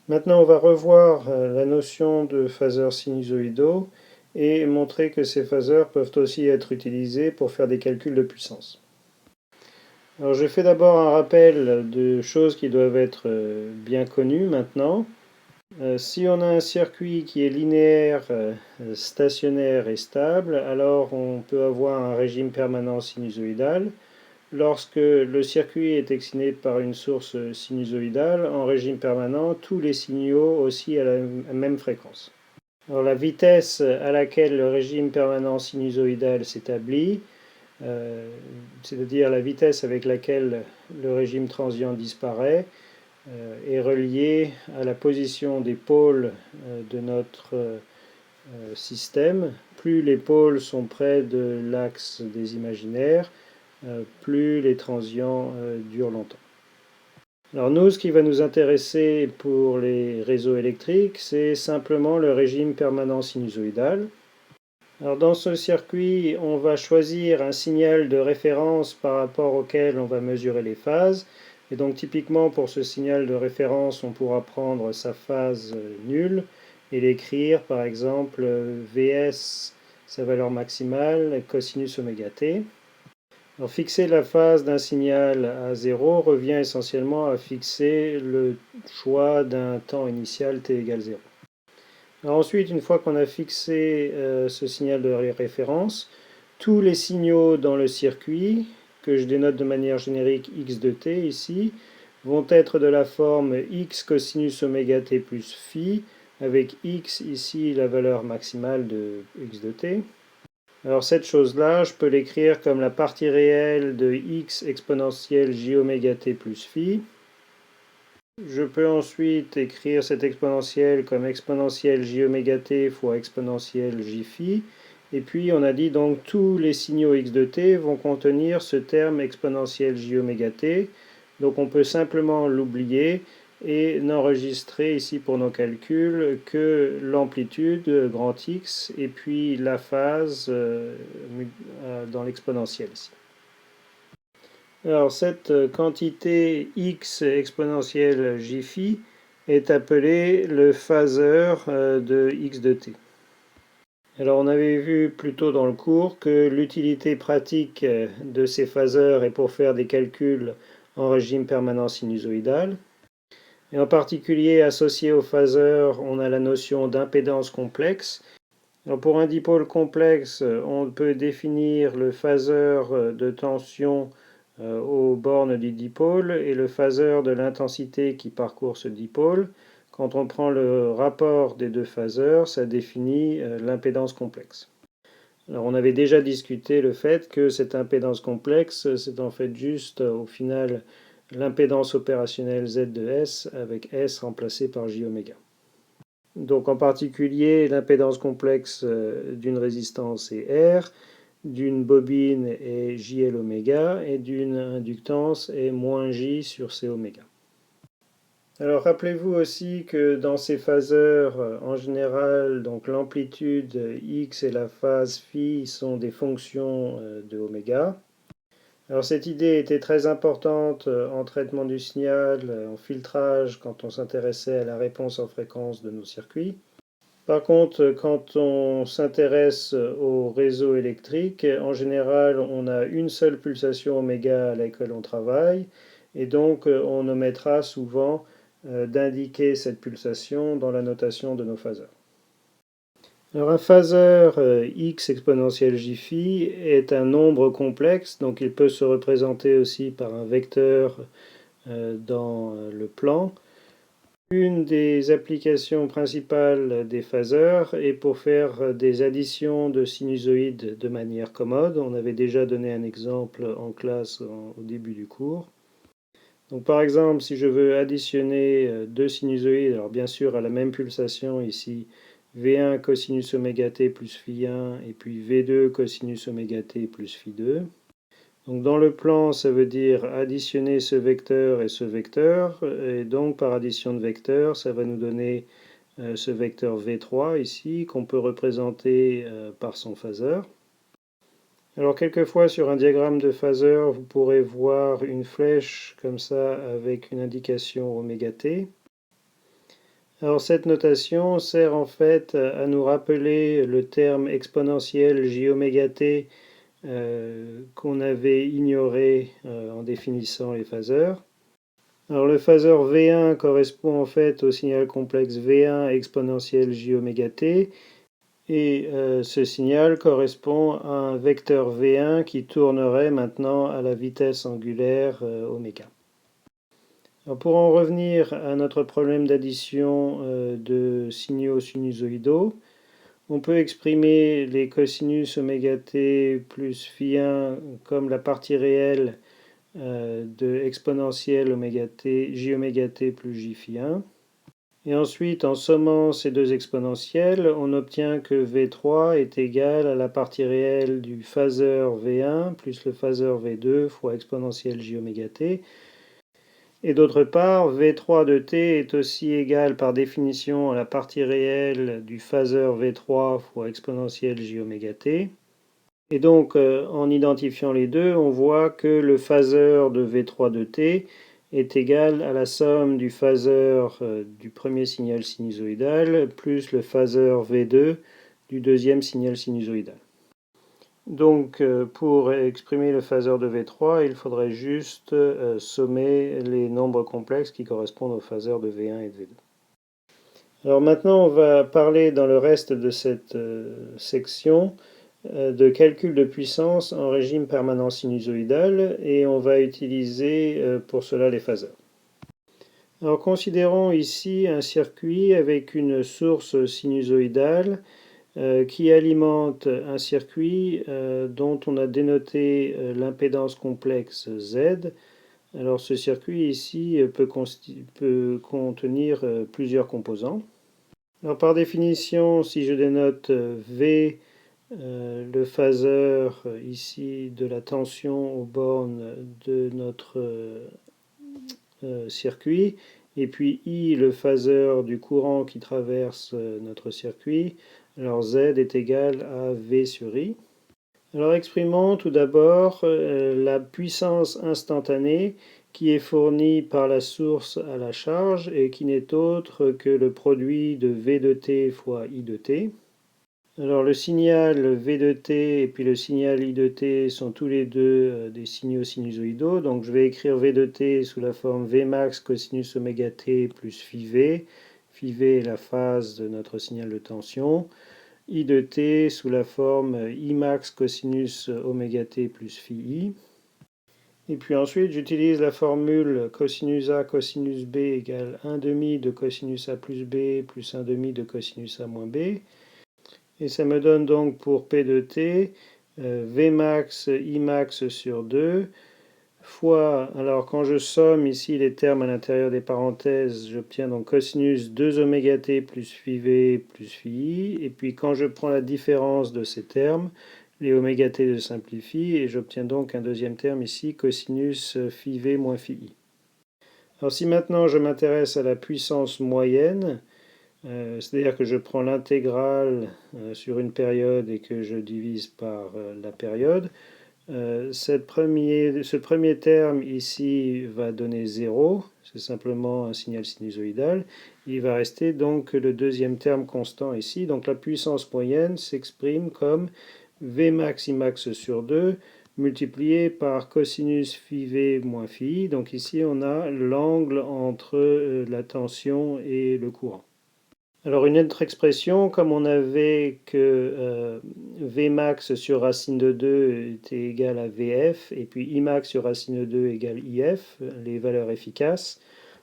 Maintenant, on va revoir la notion de phaseurs sinusoïdaux et montrer que ces phaseurs peuvent aussi être utilisés pour faire des calculs de puissance. Alors, je fais d'abord un rappel de choses qui doivent être bien connues maintenant. Si on a un circuit qui est linéaire, stationnaire et stable, alors on peut avoir un régime permanent sinusoïdal. Lorsque le circuit est excité par une source sinusoïdale, en régime permanent, tous les signaux oscillent à la même fréquence. Alors, la vitesse à laquelle le régime permanent sinusoïdal s'établit, c'est-à-dire la vitesse avec laquelle le régime transient disparaît, est reliée à la position des pôles de notre système. Plus les pôles sont près de l'axe des imaginaires, plus les transients durent longtemps. Alors nous, ce qui va nous intéresser pour les réseaux électriques, c'est simplement le régime permanent sinusoïdal. Alors dans ce circuit, on va choisir un signal de référence par rapport auquel on va mesurer les phases. Et donc typiquement pour ce signal de référence, on pourra prendre sa phase nulle et l'écrire par exemple Vs, sa valeur maximale, cosinus oméga t. Alors, fixer la phase d'un signal à 0 revient essentiellement à fixer le choix d'un temps initial t égale 0. Alors ensuite, une fois qu'on a fixé ce signal de référence, tous les signaux dans le circuit, que je dénote de manière générique x de t ici, vont être de la forme x cosinus oméga t plus phi, avec x ici la valeur maximale de x de t. Alors cette chose-là, je peux l'écrire comme la partie réelle de x exponentielle j oméga t plus phi. Je peux ensuite écrire cette exponentielle comme exponentielle j oméga t fois exponentielle j phi. Et puis on a dit donc tous les signaux x de t vont contenir ce terme exponentielle j oméga t. Donc on peut simplement l'oublier et n'enregistrer ici pour nos calculs que l'amplitude grand X et puis la phase dans l'exponentielle ici. Alors cette quantité x exponentielle j phi est appelée le phaseur de x de t. Alors on avait vu plus tôt dans le cours que l'utilité pratique de ces phaseurs est pour faire des calculs en régime permanent sinusoïdal. Et en particulier, associé au phaseur, on a la notion d'impédance complexe. Alors pour un dipôle complexe, on peut définir le phaseur de tension aux bornes du dipôle et le phaseur de l'intensité qui parcourt ce dipôle. Quand on prend le rapport des deux phaseurs, ça définit l'impédance complexe. Alors on avait déjà discuté le fait que cette impédance complexe, c'est en fait juste au final l'impédance opérationnelle Z de S avec S remplacé par J oméga. Donc en particulier l'impédance complexe d'une résistance est R, d'une bobine est JL oméga et d'une inductance est moins J sur C oméga. Alors rappelez-vous aussi que dans ces phaseurs, en général, donc l'amplitude x et la phase phi sont des fonctions de oméga. Alors cette idée était très importante en traitement du signal, en filtrage, quand on s'intéressait à la réponse en fréquence de nos circuits. Par contre, quand on s'intéresse au réseau électrique, en général, on a une seule pulsation oméga à laquelle on travaille, et donc on omettra souvent d'indiquer cette pulsation dans la notation de nos phaseurs. Alors un phaseur x exponentielle j phi est un nombre complexe, donc il peut se représenter aussi par un vecteur dans le plan. Une des applications principales des phaseurs est pour faire des additions de sinusoïdes de manière commode. On avait déjà donné un exemple en classe au début du cours. Donc par exemple, si je veux additionner deux sinusoïdes, alors bien sûr à la même pulsation ici, V1 cosinus oméga t plus phi1 et puis V2 cosinus oméga t plus phi2. Donc dans le plan, ça veut dire additionner ce vecteur et ce vecteur, et donc par addition de vecteurs, ça va nous donner ce vecteur V3 ici, qu'on peut représenter par son phaseur. Alors quelquefois sur un diagramme de phaseur, vous pourrez voir une flèche comme ça avec une indication oméga t. Alors cette notation sert en fait à nous rappeler le terme exponentiel j-t qu'on avait ignoré en définissant les phaseurs. Alors le phaseur V1 correspond en fait au signal complexe V1 exponentiel j-t et ce signal correspond à un vecteur V1 qui tournerait maintenant à la vitesse angulaire oméga. Alors pour en revenir à notre problème d'addition de signaux sinusoïdaux, on peut exprimer les cosinus oméga t plus phi1 comme la partie réelle de exponentielle oméga t, j oméga t plus j phi 1. Et ensuite, en sommant ces deux exponentielles, on obtient que V3 est égal à la partie réelle du phaseur V1 plus le phaseur V2 fois exponentielle j oméga t. Et d'autre part, V3 de t est aussi égal par définition à la partie réelle du phaseur V3 fois exponentielle j oméga t. Et donc, en identifiant les deux, on voit que le phaseur de V3 de t est égal à la somme du phaseur du premier signal sinusoïdal plus le phaseur V2 du deuxième signal sinusoïdal. Donc, pour exprimer le phaseur de V3, il faudrait juste sommer les nombres complexes qui correspondent au phaseur de V1 et de V2. Alors maintenant, on va parler dans le reste de cette section de calcul de puissance en régime permanent sinusoïdal et on va utiliser pour cela les phaseurs. Alors considérons ici un circuit avec une source sinusoïdale qui alimente un circuit dont on a dénoté l'impédance complexe Z. Alors ce circuit ici peut contenir plusieurs composants. Alors par définition, si je dénote V, le phaseur ici de la tension aux bornes de notre circuit, et puis I, le phaseur du courant qui traverse notre circuit, alors Z est égal à V sur I. Alors exprimons tout d'abord la puissance instantanée qui est fournie par la source à la charge et qui n'est autre que le produit de V de t fois I de t. Alors le signal V de t et puis le signal I de t sont tous les deux des signaux sinusoïdaux. Donc je vais écrire V de t sous la forme V max cosinus oméga t plus phi V. Phi V est la phase de notre signal de tension. I de t sous la forme I max cosinus oméga t plus phi I. Et puis ensuite j'utilise la formule cosinus A cosinus B égale 1 demi de cosinus A plus B plus 1 demi de cosinus A moins B. Et ça me donne donc pour P de t V max I max sur 2 fois, alors quand je somme ici les termes à l'intérieur des parenthèses, j'obtiens donc cosinus 2 oméga t plus phi V plus phi I. Et puis quand je prends la différence de ces termes, les oméga t se simplifient et j'obtiens donc un deuxième terme ici, cosinus phi V moins phi I. Alors si maintenant je m'intéresse à la puissance moyenne, c'est-à-dire que je prends l'intégrale sur une période et que je divise par la période. Ce premier terme ici va donner 0, c'est simplement un signal sinusoïdal. Il va rester donc le deuxième terme constant ici. Donc la puissance moyenne s'exprime comme V max I max sur 2 multiplié par cosinus phi V moins phi I. Donc ici on a l'angle entre la tension et le courant. Alors une autre expression, comme on avait que Vmax sur racine de 2 était égal à Vf, et puis Imax sur racine de 2 égale If, les valeurs efficaces,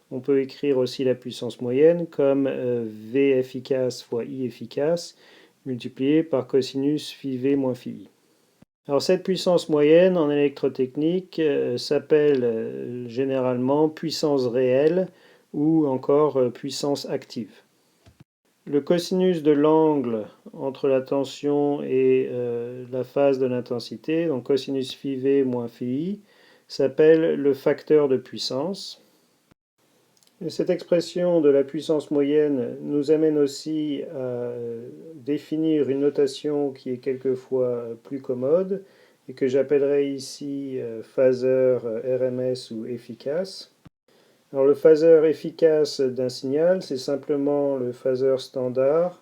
on peut écrire aussi la puissance moyenne comme V efficace fois I efficace, multiplié par cosinus phi V moins phi I. Alors cette puissance moyenne en électrotechnique s'appelle généralement puissance réelle ou encore puissance active. Le cosinus de l'angle entre la tension et la phase de l'intensité, donc cosinus phi V moins phi I, s'appelle le facteur de puissance. Et cette expression de la puissance moyenne nous amène aussi à définir une notation qui est quelquefois plus commode et que j'appellerai ici phaseur RMS ou efficace. Alors le phaseur efficace d'un signal, c'est simplement le phaseur standard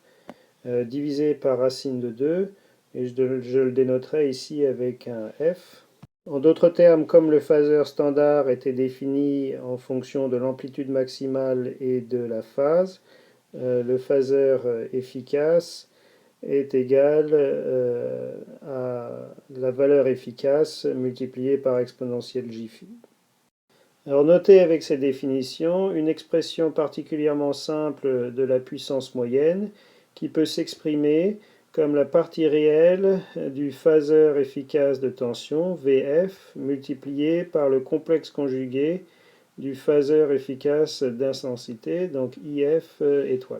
divisé par racine de 2, et je le dénoterai ici avec un F. En d'autres termes, comme le phaseur standard était défini en fonction de l'amplitude maximale et de la phase, le phaseur efficace est égal à la valeur efficace multipliée par exponentielle J-phi. Alors notez avec ces définitions une expression particulièrement simple de la puissance moyenne qui peut s'exprimer comme la partie réelle du phaseur efficace de tension, Vf, multiplié par le complexe conjugué du phaseur efficace d'intensité, donc IF étoile.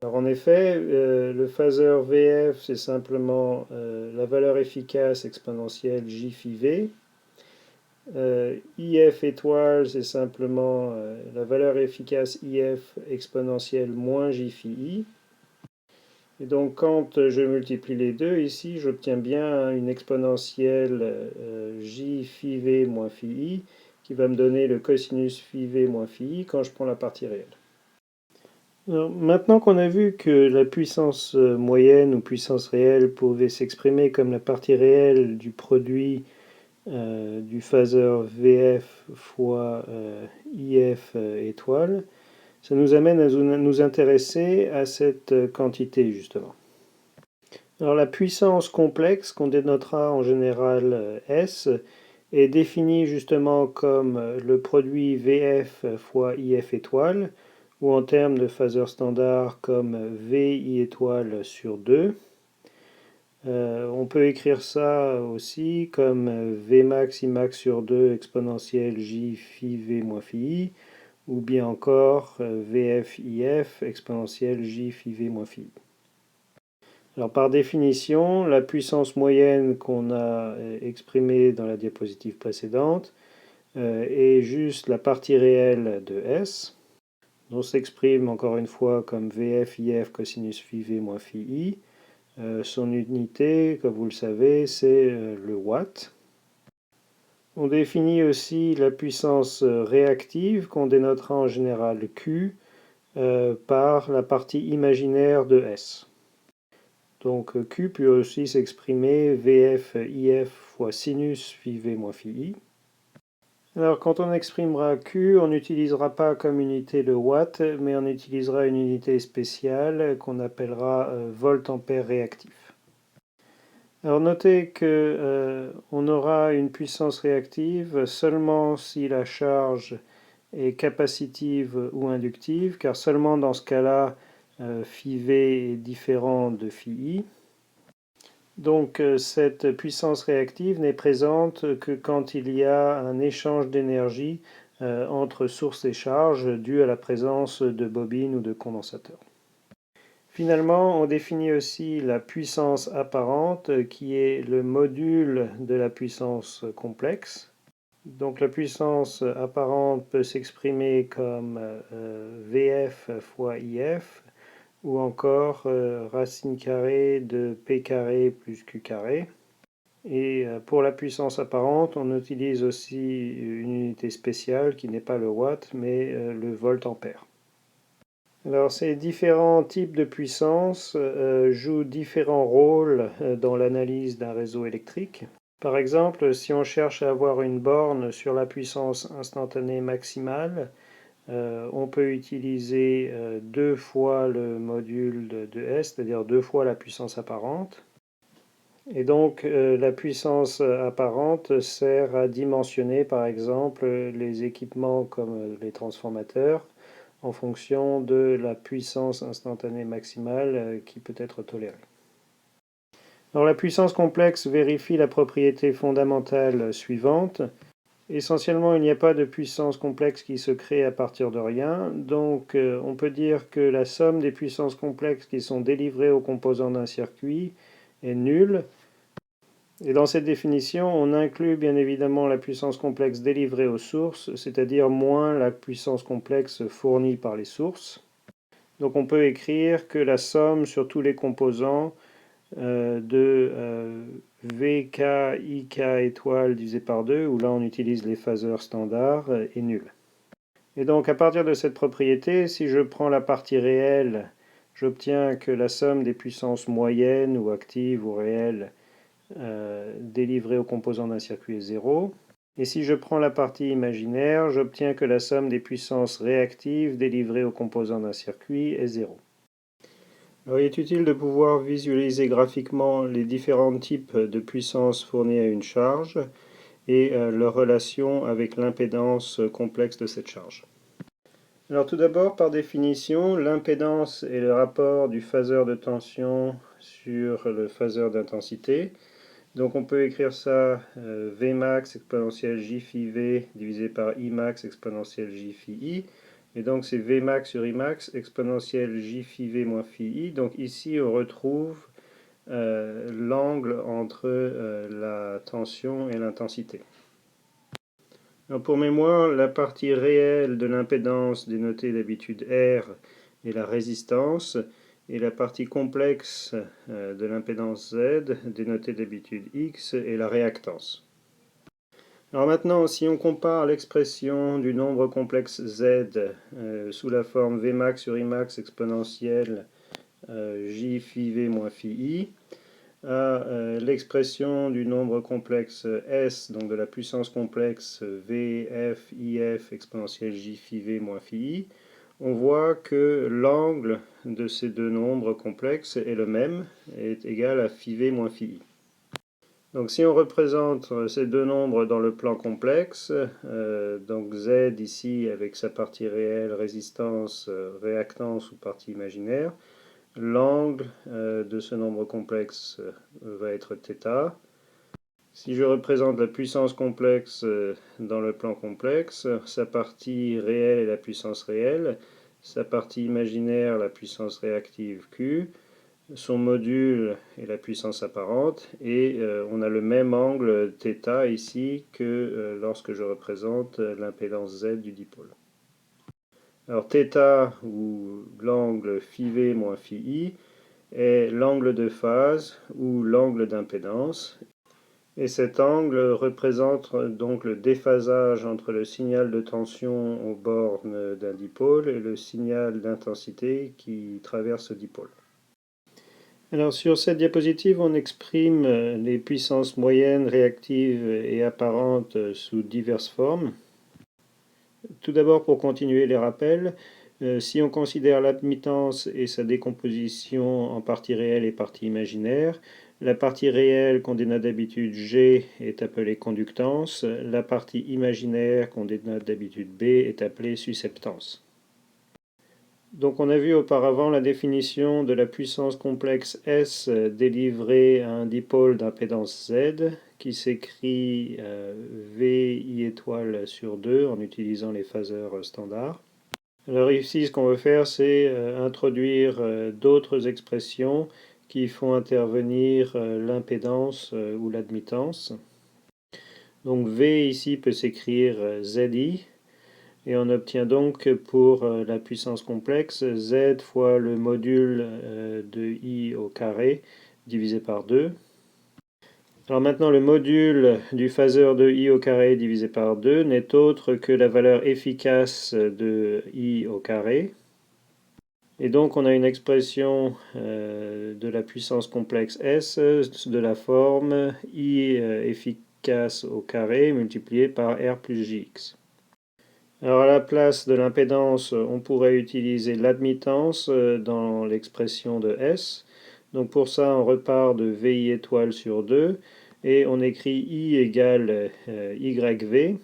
Alors en effet, le phaseur Vf, c'est simplement la valeur efficace exponentielle J phi V. IF étoile, c'est simplement la valeur efficace IF exponentielle moins J phi I. Et donc quand je multiplie les deux ici, j'obtiens bien une exponentielle J phi V moins phi I qui va me donner le cosinus phi V moins phi I quand je prends la partie réelle. Alors, maintenant qu'on a vu que la puissance moyenne ou puissance réelle pouvait s'exprimer comme la partie réelle du produit du phaseur VF fois IF étoile, ça nous amène à nous intéresser à cette quantité justement. Alors la puissance complexe, qu'on dénotera en général S, est définie justement comme le produit VF fois IF étoile, ou en termes de phaseur standard comme VI étoile sur 2. On peut écrire ça aussi comme Vmax Imax sur 2 exponentielle J phi V moins phi I, ou bien encore Vf IF exponentielle J phi V moins phi I. Alors par définition, la puissance moyenne qu'on a exprimée dans la diapositive précédente est juste la partie réelle de S. On s'exprime encore une fois comme Vf IF cosinus phi V moins phi I. Son unité, comme vous le savez, c'est le watt. On définit aussi la puissance réactive qu'on dénotera en général Q par la partie imaginaire de S. Donc Q peut aussi s'exprimer Vf IF fois sinus phi V moins phi I. Alors quand on exprimera Q, on n'utilisera pas comme unité le watt, mais on utilisera une unité spéciale qu'on appellera volt-ampère réactif. Alors notez que on aura une puissance réactive seulement si la charge est capacitive ou inductive, car seulement dans ce cas-là, phi V est différent de phi I. Donc cette puissance réactive n'est présente que quand il y a un échange d'énergie entre source et charge dû à la présence de bobines ou de condensateurs. Finalement, on définit aussi la puissance apparente qui est le module de la puissance complexe. Donc la puissance apparente peut s'exprimer comme Vf fois If, ou encore racine carrée de p carré plus q carré. Et pour la puissance apparente, on utilise aussi une unité spéciale qui n'est pas le watt, mais le volt-ampère. Alors ces différents types de puissance jouent différents rôles dans l'analyse d'un réseau électrique. Par exemple, si on cherche à avoir une borne sur la puissance instantanée maximale, on peut utiliser 2 fois le module de S, c'est-à-dire 2 fois la puissance apparente. Et donc la puissance apparente sert à dimensionner par exemple les équipements comme les transformateurs en fonction de la puissance instantanée maximale qui peut être tolérée. Alors la puissance complexe vérifie la propriété fondamentale suivante. Essentiellement, il n'y a pas de puissance complexe qui se crée à partir de rien, donc on peut dire que la somme des puissances complexes qui sont délivrées aux composants d'un circuit est nulle. Et dans cette définition, on inclut bien évidemment la puissance complexe délivrée aux sources, c'est-à-dire moins la puissance complexe fournie par les sources. Donc on peut écrire que la somme sur tous les composants de VK IK étoile divisé par 2, où là on utilise les phaseurs standards, est nulle. Et donc à partir de cette propriété, si je prends la partie réelle, j'obtiens que la somme des puissances moyennes ou actives ou réelles délivrées aux composants d'un circuit est 0. Et si je prends la partie imaginaire, j'obtiens que la somme des puissances réactives délivrées aux composants d'un circuit est 0. Alors, il est utile de pouvoir visualiser graphiquement les différents types de puissances fournies à une charge et leur relation avec l'impédance complexe de cette charge. Alors tout d'abord, par définition, l'impédance est le rapport du phaseur de tension sur le phaseur d'intensité. Donc on peut écrire ça Vmax exponentielle J phi V divisé par Imax exponentielle J phi I. Et donc c'est Vmax sur Imax exponentielle J phi V moins phi I. Donc ici on retrouve l'angle entre la tension et l'intensité. Pour mémoire, la partie réelle de l'impédance dénotée d'habitude R est la résistance, et la partie complexe de l'impédance Z, dénotée d'habitude X, est la réactance. Alors maintenant, si on compare l'expression du nombre complexe Z sous la forme Vmax sur Imax exponentielle J phi V moins phi I, à l'expression du nombre complexe S, donc de la puissance complexe VF, IF exponentielle J phi V moins phi I, on voit que l'angle de ces deux nombres complexes est le même, est égal à phi V moins phi I. Donc si on représente ces deux nombres dans le plan complexe, donc Z ici avec sa partie réelle, résistance, réactance ou partie imaginaire, l'angle de ce nombre complexe va être θ. Si je représente la puissance complexe dans le plan complexe, sa partie réelle est la puissance réelle, sa partie imaginaire la puissance réactive Q, son module est la puissance apparente, et on a le même angle θ ici que lorsque je représente l'impédance Z du dipôle. Alors θ, ou l'angle phi V moins phi I, est l'angle de phase ou l'angle d'impédance. Et cet angle représente donc le déphasage entre le signal de tension aux bornes d'un dipôle et le signal d'intensité qui traverse ce dipôle. Alors sur cette diapositive, on exprime les puissances moyennes, réactives et apparentes sous diverses formes. Tout d'abord, pour continuer les rappels, si on considère l'admittance et sa décomposition en partie réelle et partie imaginaire, la partie réelle qu'on dénote d'habitude G est appelée conductance, la partie imaginaire qu'on dénote d'habitude B est appelée susceptance. Donc on a vu auparavant la définition de la puissance complexe S délivrée à un dipôle d'impédance Z qui s'écrit VI étoile sur 2 en utilisant les phaseurs standards. Alors ici ce qu'on veut faire c'est introduire d'autres expressions qui font intervenir l'impédance ou l'admittance. Donc V ici peut s'écrire ZI. Et on obtient donc pour la puissance complexe Z fois le module de I au carré divisé par 2. Alors maintenant le module du phaseur de I au carré divisé par 2 n'est autre que la valeur efficace de I au carré. Et donc on a une expression de la puissance complexe S de la forme I efficace au carré multiplié par R plus JX. Alors à la place de l'impédance, on pourrait utiliser l'admittance dans l'expression de S. Donc pour ça, on repart de VI étoile sur 2 et on écrit I égale YV.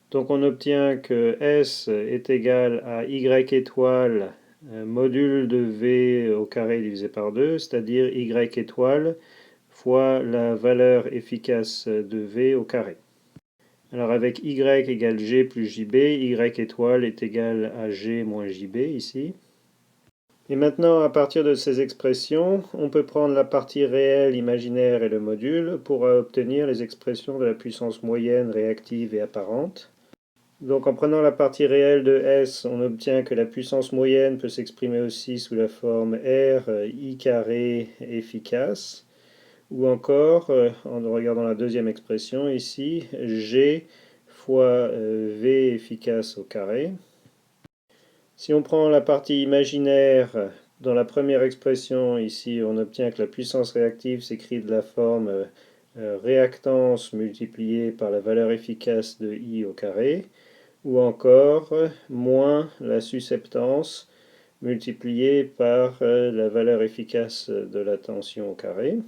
Donc on obtient que S est égal à Y étoile module de V au carré divisé par 2, c'est-à-dire Y étoile fois la valeur efficace de V au carré. Alors avec y égale g plus jb, y étoile est égal à g moins jb ici. Et maintenant, à partir de ces expressions, on peut prendre la partie réelle, imaginaire et le module pour obtenir les expressions de la puissance moyenne, réactive et apparente. Donc en prenant la partie réelle de S, on obtient que la puissance moyenne peut s'exprimer aussi sous la forme R I carré efficace. Ou encore, en regardant la deuxième expression ici, G fois V efficace au carré. Si on prend la partie imaginaire, dans la première expression, ici, on obtient que la puissance réactive s'écrit de la forme réactance multipliée par la valeur efficace de I au carré, ou encore moins la susceptance multipliée par la valeur efficace de la tension au carré.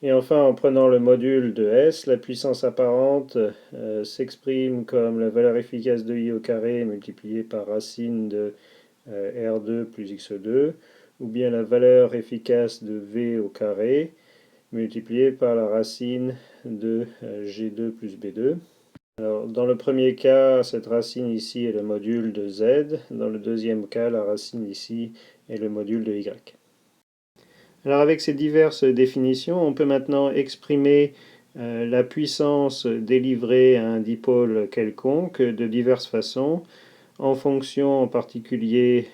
Et enfin, en prenant le module de S, la puissance apparente s'exprime comme la valeur efficace de I au carré multipliée par racine de R2 plus X2, ou bien la valeur efficace de V au carré multipliée par la racine de G2 plus B2. Alors, dans le premier cas, cette racine ici est le module de Z. Dans le deuxième cas, la racine ici est le module de Y. Alors avec ces diverses définitions, on peut maintenant exprimer la puissance délivrée à un dipôle quelconque de diverses façons, en fonction en particulier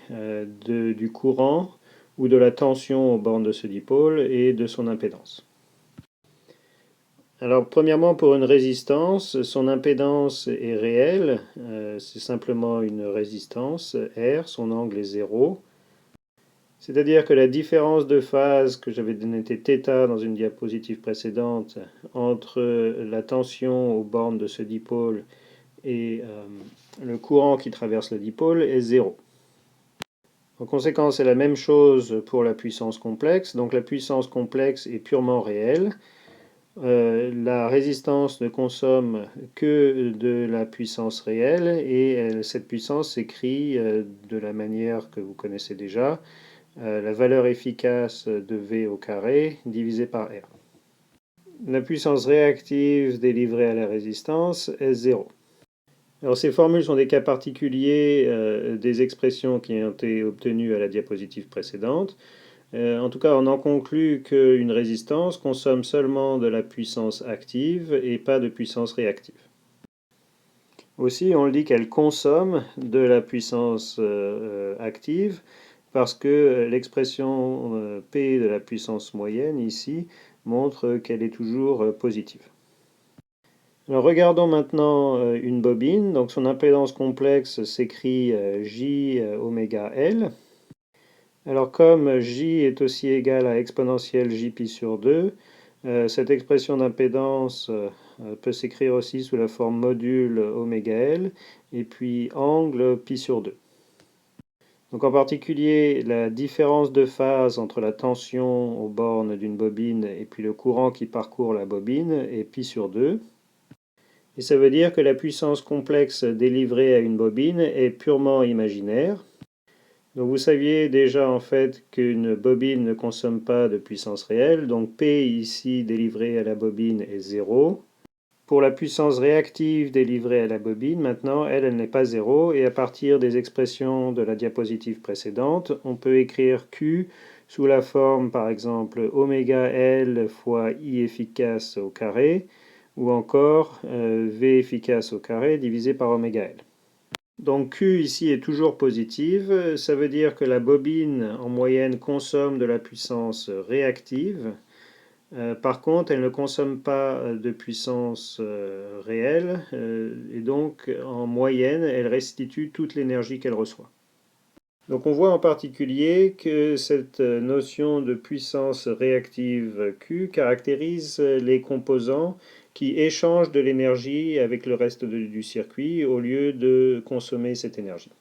du courant ou de la tension aux bornes de ce dipôle et de son impédance. Alors premièrement, pour une résistance, son impédance est réelle, c'est simplement une résistance R, son angle est 0. C'est-à-dire que la différence de phase que j'avais noté θ dans une diapositive précédente entre la tension aux bornes de ce dipôle et le courant qui traverse le dipôle est 0. En conséquence, c'est la même chose pour la puissance complexe. Donc la puissance complexe est purement réelle. La résistance ne consomme que de la puissance réelle et cette puissance s'écrit de la manière que vous connaissez déjà. La valeur efficace de V au carré divisé par R. La puissance réactive délivrée à la résistance est 0. Alors ces formules sont des cas particuliers des expressions qui ont été obtenues à la diapositive précédente. En tout cas, on en conclut qu'une résistance consomme seulement de la puissance active et pas de puissance réactive. Aussi, on dit qu'elle consomme de la puissance active parce que l'expression P de la puissance moyenne ici montre qu'elle est toujours positive. Alors regardons maintenant une bobine. Donc son impédance complexe s'écrit J oméga L. Alors comme J est aussi égal à exponentielle Jπ sur 2, cette expression d'impédance peut s'écrire aussi sous la forme module oméga L et puis angle π sur 2. Donc en particulier, la différence de phase entre la tension aux bornes d'une bobine et puis le courant qui parcourt la bobine est π sur 2. Et ça veut dire que la puissance complexe délivrée à une bobine est purement imaginaire. Donc vous saviez déjà en fait qu'une bobine ne consomme pas de puissance réelle, donc P ici délivré à la bobine est 0. Pour la puissance réactive délivrée à la bobine, maintenant, elle n'est pas 0, et à partir des expressions de la diapositive précédente, on peut écrire Q sous la forme, par exemple, oméga L fois I efficace au carré, ou encore V efficace au carré divisé par oméga L. Donc Q ici est toujours positive, ça veut dire que la bobine en moyenne consomme de la puissance réactive. Par contre, elle ne consomme pas de puissance réelle et donc en moyenne, elle restitue toute l'énergie qu'elle reçoit. Donc on voit en particulier que cette notion de puissance réactive Q caractérise les composants qui échangent de l'énergie avec le reste du circuit au lieu de consommer cette énergie.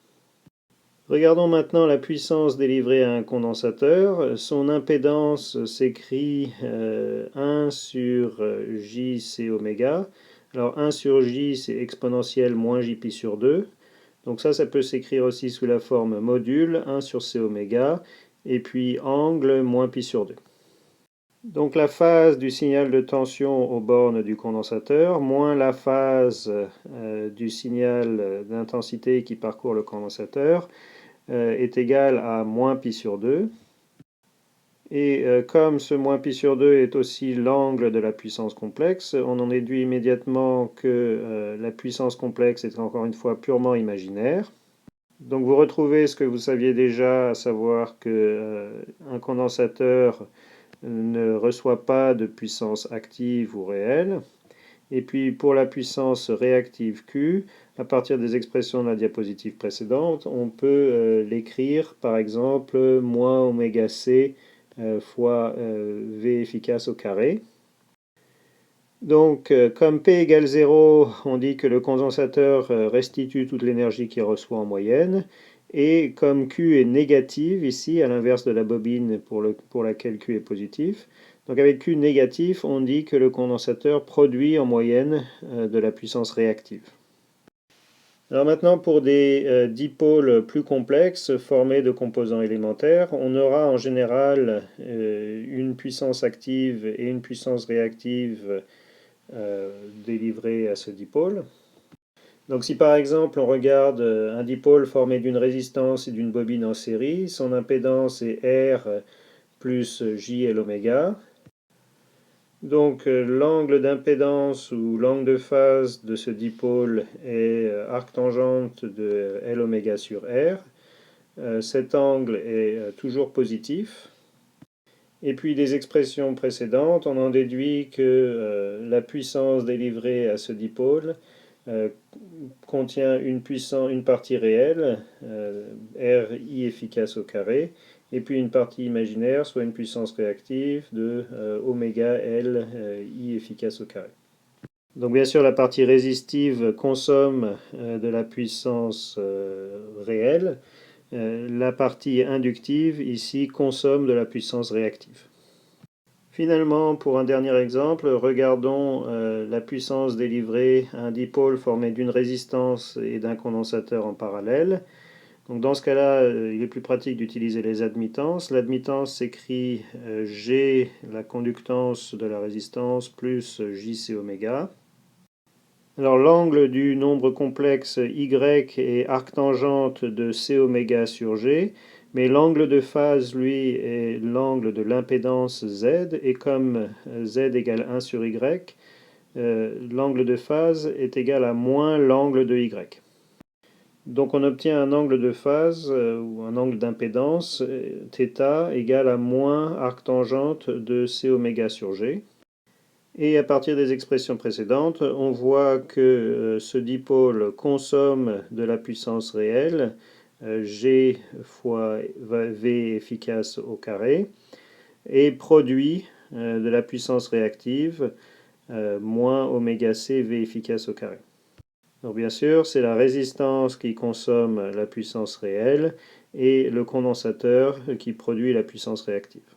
Regardons maintenant la puissance délivrée à un condensateur. Son impédance s'écrit 1 sur JC oméga. Alors 1 sur J, c'est exponentielle moins Jπ sur 2. Donc ça peut s'écrire aussi sous la forme module 1 sur C oméga, et puis angle moins π sur 2. Donc la phase du signal de tension aux bornes du condensateur, moins la phase du signal d'intensité qui parcourt le condensateur, est égal à moins π sur 2. Et comme ce moins π sur 2 est aussi l'angle de la puissance complexe, on en déduit immédiatement que la puissance complexe est encore une fois purement imaginaire. Donc vous retrouvez ce que vous saviez déjà, à savoir qu'un condensateur ne reçoit pas de puissance active ou réelle. Et puis pour la puissance réactive Q, à partir des expressions de la diapositive précédente, on peut l'écrire par exemple moins oméga C fois V efficace au carré. Donc, comme P égale 0, on dit que le condensateur restitue toute l'énergie qu'il reçoit en moyenne. Et comme Q est négative ici, à l'inverse de la bobine pour laquelle Q est positif, donc avec Q négatif, on dit que le condensateur produit en moyenne de la puissance réactive. Alors maintenant, pour des dipôles plus complexes formés de composants élémentaires, on aura en général une puissance active et une puissance réactive délivrées à ce dipôle. Donc si par exemple on regarde un dipôle formé d'une résistance et d'une bobine en série, son impédance est R plus JL oméga. Donc l'angle d'impédance ou l'angle de phase de ce dipôle est arctangente de L oméga sur R. Cet angle est toujours positif. Et puis des expressions précédentes, on en déduit que la puissance délivrée à ce dipôle contient une partie réelle, RI efficace au carré, et puis une partie imaginaire, soit une puissance réactive de oméga L I efficace au carré. Donc bien sûr, la partie résistive consomme de la puissance réelle. La partie inductive, ici, consomme de la puissance réactive. Finalement, pour un dernier exemple, regardons la puissance délivrée à un dipôle formé d'une résistance et d'un condensateur en parallèle. Donc dans ce cas-là, il est plus pratique d'utiliser les admittances. L'admittance s'écrit G, la conductance de la résistance, plus JC oméga. Alors l'angle du nombre complexe Y est arctangente de C oméga sur G, mais l'angle de phase, lui, est l'angle de l'impédance Z, et comme Z égale 1 sur Y, l'angle de phase est égal à moins l'angle de Y. Donc on obtient un angle de phase, ou un angle d'impédance, θ, égal à moins arctangente de C oméga sur G. Et à partir des expressions précédentes, on voit que ce dipôle consomme de la puissance réelle, G fois V efficace au carré, et produit de la puissance réactive, moins oméga C V efficace au carré. Donc bien sûr, c'est la résistance qui consomme la puissance réelle et le condensateur qui produit la puissance réactive.